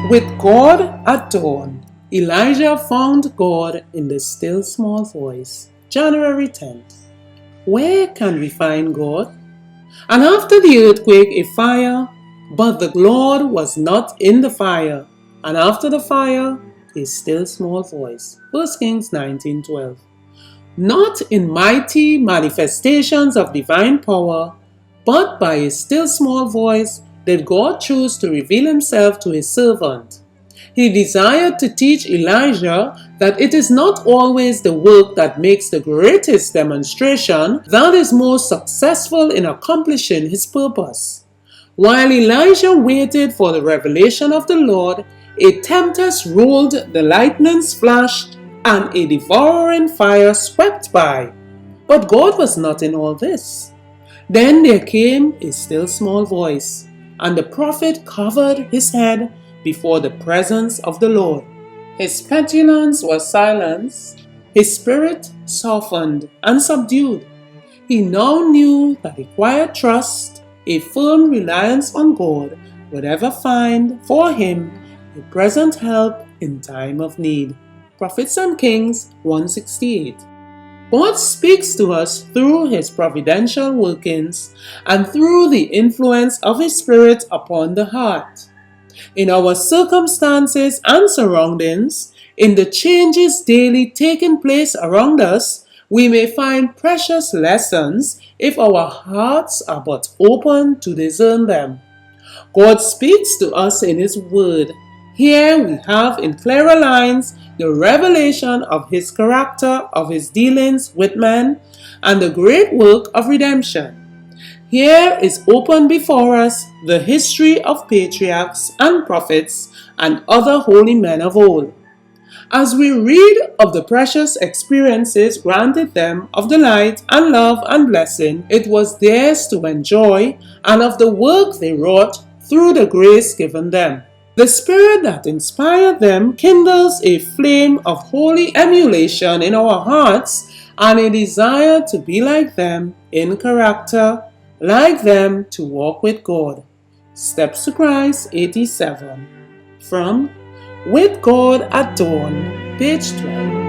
With God at dawn, Elijah found God in the still small voice. January 10th. Where can we find God? And after the earthquake, a fire, but the Lord was not in the fire. And after the fire, a still small voice. 1 Kings 19:12. Not in mighty manifestations of divine power, but by a still small voice did God choose to reveal himself to his servant. He desired to teach Elijah that it is not always the work that makes the greatest demonstration that is most successful in accomplishing his purpose. While Elijah waited for the revelation of the Lord, a tempest rolled, the lightnings flashed, and a devouring fire swept by. But God was not in all this. Then there came a still small voice, and the prophet covered his head before the presence of the Lord. His petulance was silenced, his spirit softened and subdued. He now knew that a quiet trust, a firm reliance on God would ever find for him a present help in time of need. Prophets and Kings 1:68. God speaks to us through his providential workings and through the influence of his Spirit upon the heart. In our circumstances and surroundings, in the changes daily taking place around us, we may find precious lessons if our hearts are but open to discern them. God speaks to us in his word. Here we have in clearer lines the revelation of his character, of his dealings with men, and the great work of redemption. Here is open before us the history of patriarchs and prophets and other holy men of old. As we read of the precious experiences granted them of delight and love and blessing it was theirs to enjoy, and of the work they wrought through the grace given them, the spirit that inspired them kindles a flame of holy emulation in our hearts and a desire to be like them in character, like them to walk with God. Steps to Christ 87. From With God at Dawn, page 12.